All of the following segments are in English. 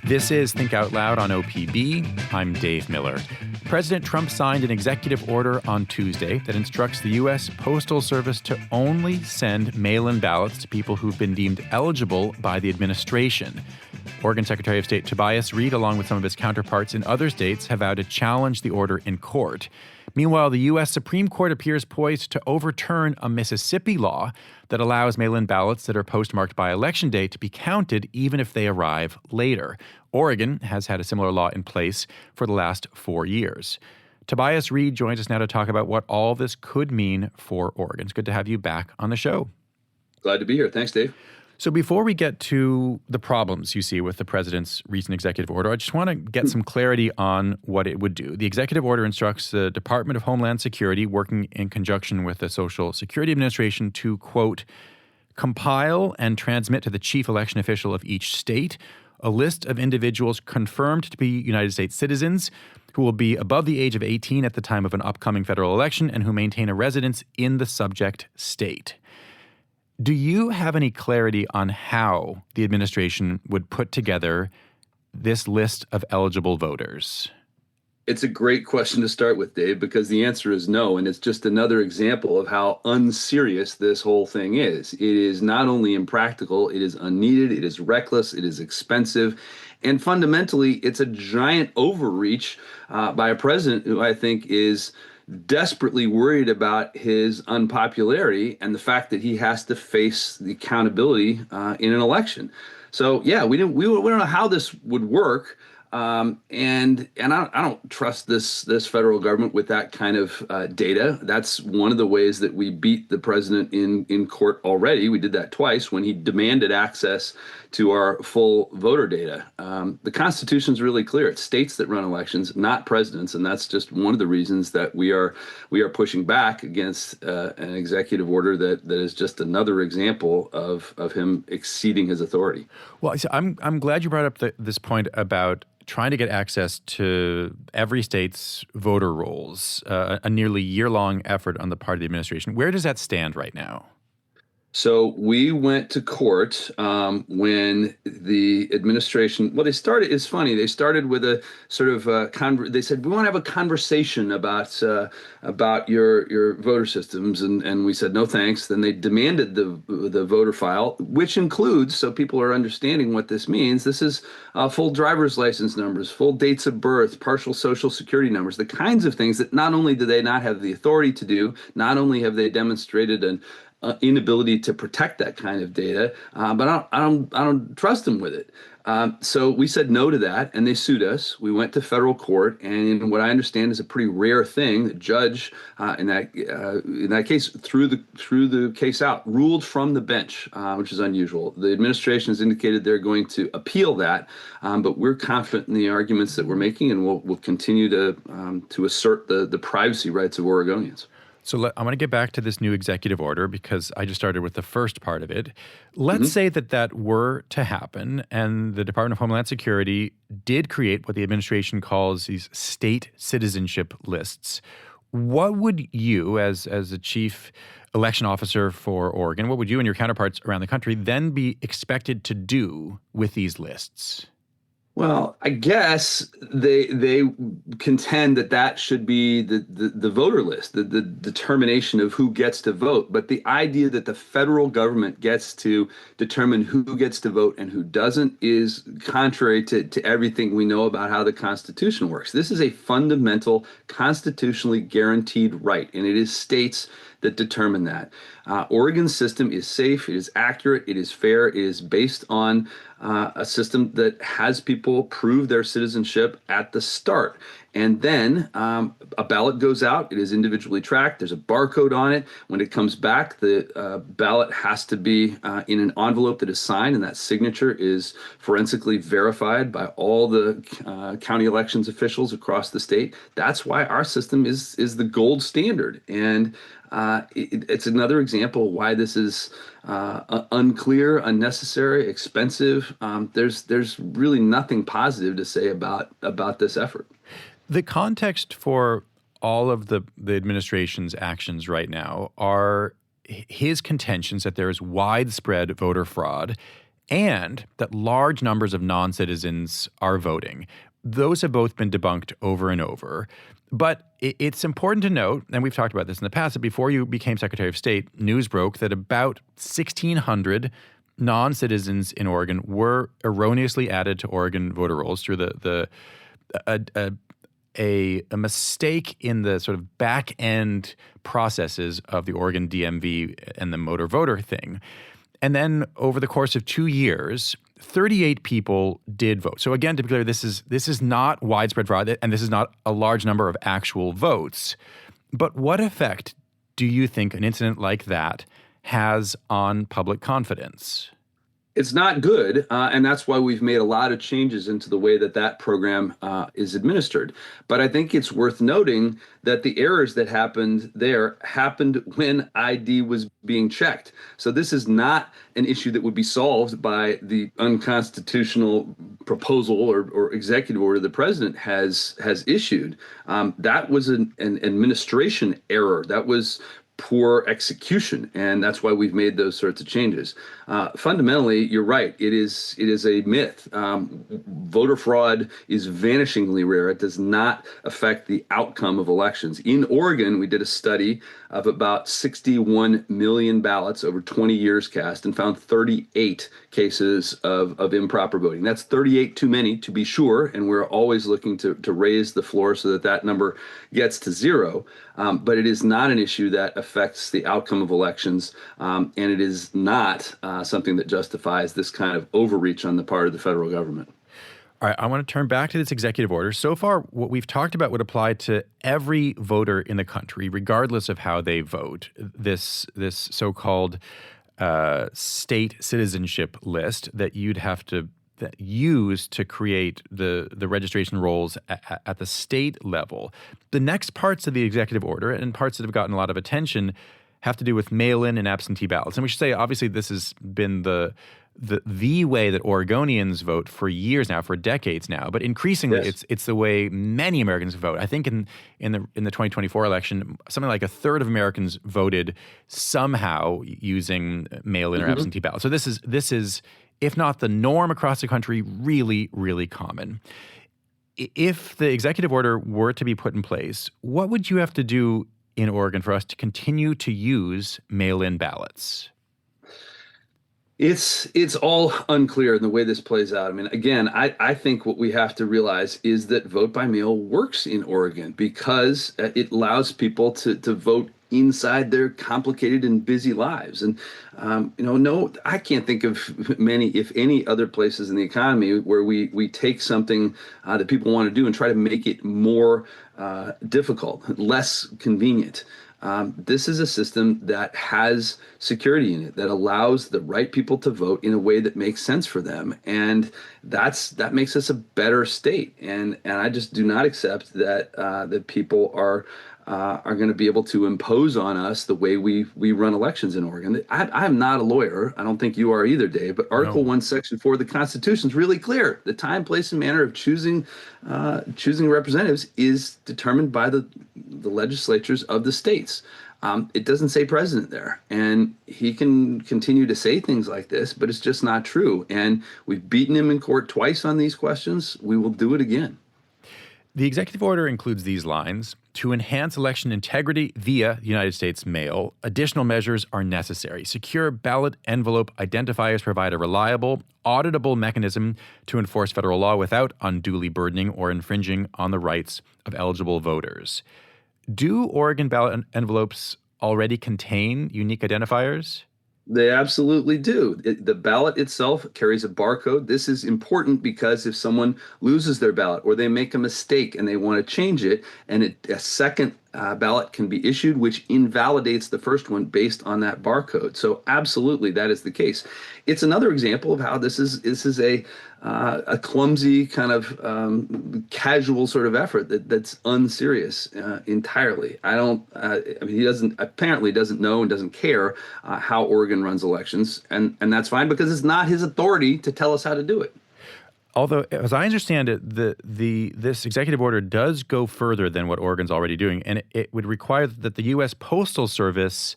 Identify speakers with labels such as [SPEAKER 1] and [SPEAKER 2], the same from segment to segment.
[SPEAKER 1] This is Think Out Loud on OPB. I'm Dave Miller. President Trump signed an executive order on Tuesday that instructs the U.S. Postal Service to only send mail-in ballots to people who've been deemed eligible by the administration. Oregon Secretary of State Tobias Read, along with some of his counterparts in other states, have vowed to challenge the order in court. Meanwhile, the U.S. Supreme Court appears poised to overturn a Mississippi law that allows mail-in ballots that are postmarked by Election Day to be counted even if they arrive later. Oregon has had a similar law in place for the last 4 years. Tobias Read joins us now to talk about what all this could mean for Oregon. It's good to have you back on the show.
[SPEAKER 2] Glad to be here. Thanks, Dave.
[SPEAKER 1] So before we get to the problems you see with the president's recent executive order, I just want to get some clarity on what it would do. The executive order instructs the Department of Homeland Security, working in conjunction with the Social Security Administration, to, quote, compile and transmit to the chief election official of each state a list of individuals confirmed to be United States citizens who will be above the age of 18 at the time of an upcoming federal election and who maintain a residence in the subject state. Do you have any clarity on how the administration would put together this list of eligible voters?
[SPEAKER 2] It's a great question to start with, Dave, because the answer is no. And it's just another example of how unserious this whole thing is. It is not only impractical, it is unneeded, it is reckless, it is expensive. And fundamentally, it's a giant overreach by a president who I think is desperately worried about his unpopularity and the fact that he has to face the accountability in an election. So yeah, we don't know how this would work, and I don't trust this federal government with that kind of data. That's one of the ways that we beat the president in court already. We did that twice when he demanded access to our full voter data. The Constitution's really clear. It's states that run elections, not presidents, and that's just one of the reasons that we are pushing back against an executive order that is just another example of him exceeding his authority.
[SPEAKER 1] Well, I'm glad you brought up this point about trying to get access to every state's voter rolls, a nearly year-long effort on the part of the administration. Where does that stand right now?
[SPEAKER 2] So we went to court when the administration, well, it's funny, they started with a sort of, they said, we want to have a conversation about your voter systems. And we said, no, thanks. Then they demanded the voter file, which includes, so people are understanding what this means, this is full driver's license numbers, full dates of birth, partial social security numbers, the kinds of things that not only do they not have the authority to do, not only have they demonstrated an inability to protect that kind of data, but I don't trust them with it. So we said no to that, and they sued us. We went to federal court, and in what I understand is a pretty rare thing, the judge in that case threw the case out, ruled from the bench, which is unusual. The administration has indicated they're going to appeal that, but we're confident in the arguments that we're making, and we'll continue to assert the privacy rights of Oregonians.
[SPEAKER 1] So I want to get back to this new executive order because I just started with the first part of it. Let's say that were to happen and the Department of Homeland Security did create what the administration calls these state citizenship lists. What would you, as a chief election officer for Oregon, what would you and your counterparts around the country then be expected to do with these lists?
[SPEAKER 2] Well, I guess they contend that should be the voter list, the determination of who gets to vote. But the idea that the federal government gets to determine who gets to vote and who doesn't is contrary to everything we know about how the Constitution works. This is a fundamental, constitutionally guaranteed right, and it is states that determine that. Oregon's system is safe, it is accurate, it is fair, it is based on a system that has people prove their citizenship at the start. And then a ballot goes out. It is individually tracked. There's a barcode on it. When it comes back, the ballot has to be in an envelope that is signed, and that signature is forensically verified by all the county elections officials across the state. That's why our system is the gold standard. And it's another example why this is unclear, unnecessary, expensive. There's really nothing positive to say about this effort.
[SPEAKER 1] The context for all of the administration's actions right now are his contentions that there is widespread voter fraud and that large numbers of non-citizens are voting. Those have both been debunked over and over. But it's important to note, and we've talked about this in the past, that before you became Secretary of State, news broke that about 1,600 non-citizens in Oregon were erroneously added to Oregon voter rolls through a mistake in the sort of back end processes of the Oregon DMV and the motor voter thing. And then over the course of 2 years, 38 people did vote. So again, to be clear, this is not widespread fraud, and this is not a large number of actual votes. But what effect do you think an incident like that has on public confidence?
[SPEAKER 2] It's not good, and that's why we've made a lot of changes into the way that program is administered. But I think it's worth noting that the errors that happened there happened when ID was being checked. So this is not an issue that would be solved by the unconstitutional proposal or executive order the president has issued. That was an administration error. That was poor execution, and that's why we've made those sorts of changes. Fundamentally, you're right. It is a myth. Voter fraud is vanishingly rare. It does not affect the outcome of elections. In Oregon, we did a study of about 61 million ballots over 20 years cast and found 38 cases of improper voting. That's 38 too many, to be sure, and we're always looking to raise the floor so that number gets to zero. But it is not an issue that affects the outcome of elections, and it is not something that justifies this kind of overreach on the part of the federal government.
[SPEAKER 1] All right, I want to turn back to this executive order. So far, what we've talked about would apply to every voter in the country, regardless of how they vote. This so-called state citizenship list that you'd have to use to create the registration rolls at the state level. The next parts of the executive order, and parts that have gotten a lot of attention, have to do with mail-in and absentee ballots. And we should say, obviously, this has been the way that Oregonians vote for years now, for decades now. But increasingly, yes, it's the way many Americans vote. I think in the 2024 election, something like a third of Americans voted somehow using mail-in or absentee ballots. So this is, if not the norm across the country, really, really common. If the executive order were to be put in place, what would you have to do in Oregon for us to continue to use mail-in ballots?
[SPEAKER 2] It's all unclear in the way this plays out. I mean, again, I think what we have to realize is that vote by mail works in Oregon because it allows people to vote inside their complicated and busy lives. And, no, I can't think of many, if any, other places in the economy where we take something that people want to do and try to make it more difficult, less convenient. This is a system that has security in it, that allows the right people to vote in a way that makes sense for them. And that makes us a better state. And I just do not accept that people are going to be able to impose on us the way we run elections in Oregon. I'm not a lawyer. I don't think you are either, Dave. But Article 1, Section 4 of the Constitution is really clear. The time, place, and manner of choosing representatives is determined by the legislatures of the states. It doesn't say president there. And he can continue to say things like this, but it's just not true. And we've beaten him in court twice on these questions. We will do it again.
[SPEAKER 1] The executive order includes these lines: to enhance election integrity via United States mail, additional measures are necessary. Secure ballot envelope identifiers provide a reliable, auditable mechanism to enforce federal law without unduly burdening or infringing on the rights of eligible voters. Do Oregon ballot envelopes already contain unique identifiers?
[SPEAKER 2] They absolutely do. The ballot itself carries a barcode. This is important because if someone loses their ballot or they make a mistake and they want to change it, and a second ballot can be issued, which invalidates the first one based on that barcode. So absolutely, that is the case. It's another example of how this is a clumsy kind of casual sort of effort that's unserious entirely. He apparently doesn't know and doesn't care how Oregon runs elections, and that's fine because it's not his authority to tell us how to do it.
[SPEAKER 1] Although, as I understand it, this executive order does go further than what Oregon's already doing, and it would require that the U.S. Postal Service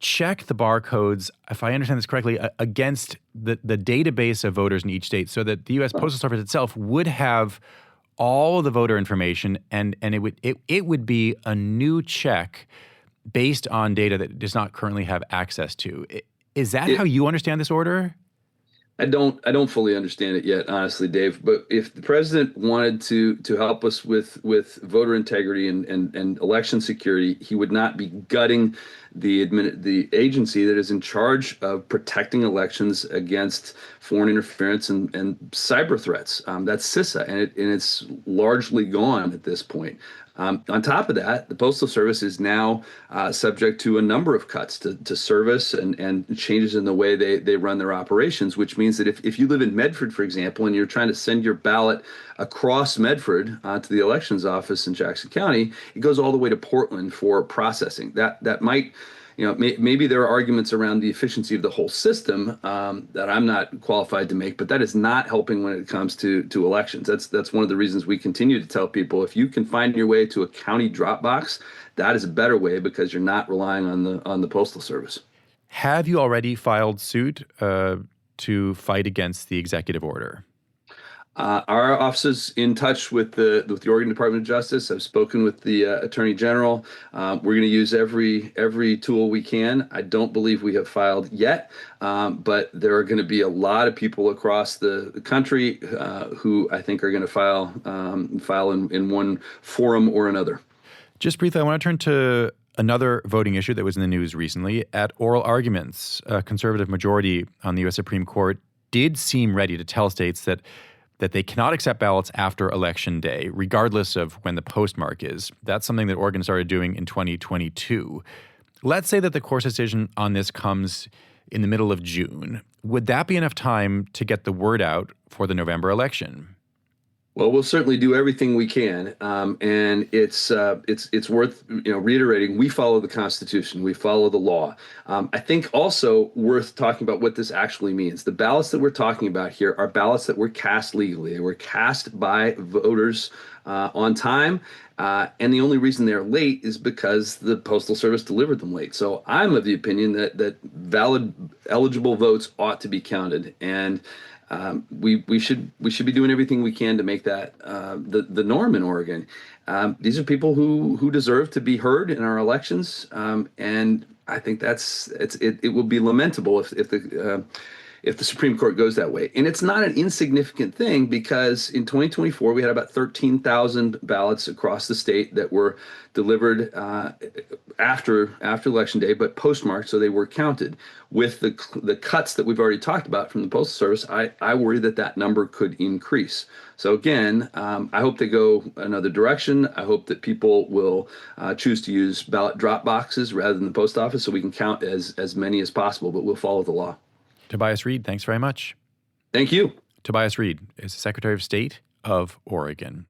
[SPEAKER 1] check the barcodes, if I understand this correctly, against the database of voters in each state, so that the U.S. Postal Service itself would have all of the voter information, and it would be a new check based on data that it does not currently have access to. Is that how you understand this order?
[SPEAKER 2] I don't fully understand it yet, honestly, Dave. But if the president wanted to help us with voter integrity and election security, he would not be gutting the agency that is in charge of protecting elections against foreign interference and cyber threats. That's CISA, and it's largely gone at this point. On top of that, the Postal Service is now subject to a number of cuts to service and changes in the way they run their operations, which means that if you live in Medford, for example, and you're trying to send your ballot across Medford to the elections office in Jackson County, it goes all the way to Portland for processing. That might, maybe there are arguments around the efficiency of the whole system that I'm not qualified to make, but that is not helping when it comes to elections. That's one of the reasons we continue to tell people, if you can find your way to a county drop box, that is a better way, because you're not relying on the Postal Service.
[SPEAKER 1] Have you already filed suit to fight against the executive order?
[SPEAKER 2] Our office is in touch with the Oregon Department of Justice. I've spoken with the Attorney General. We're going to use every tool we can. I don't believe we have filed yet, but there are going to be a lot of people across the country who I think are going to file in one forum or another.
[SPEAKER 1] Just briefly, I want to turn to another voting issue that was in the news recently. At oral arguments, a conservative majority on the U.S. Supreme Court did seem ready to tell states that they cannot accept ballots after Election Day, regardless of when the postmark is. That's something that Oregon started doing in 2022. Let's say that the court's decision on this comes in the middle of June. Would that be enough time to get the word out for the November election?
[SPEAKER 2] Well, we'll certainly do everything we can, and it's worth reiterating. We follow the Constitution. We follow the law. I think also worth talking about what this actually means. The ballots that we're talking about here are ballots that were cast legally. They were cast by voters on time, and the only reason they're late is because the Postal Service delivered them late. So I'm of the opinion that valid, eligible votes ought to be counted, and we should be doing everything we can to make that the norm in Oregon. These are people who deserve to be heard in our elections, and I think it will be lamentable if the Supreme Court goes that way. And it's not an insignificant thing, because in 2024, we had about 13,000 ballots across the state that were delivered after Election Day, but postmarked, so they were counted. With the cuts that we've already talked about from the Postal Service, I worry that number could increase. So again, I hope they go another direction. I hope that people will choose to use ballot drop boxes rather than the post office, so we can count as many as possible, but we'll follow the law.
[SPEAKER 1] Tobias Read, thanks very much.
[SPEAKER 2] Thank you.
[SPEAKER 1] Tobias Read is the Secretary of State of Oregon.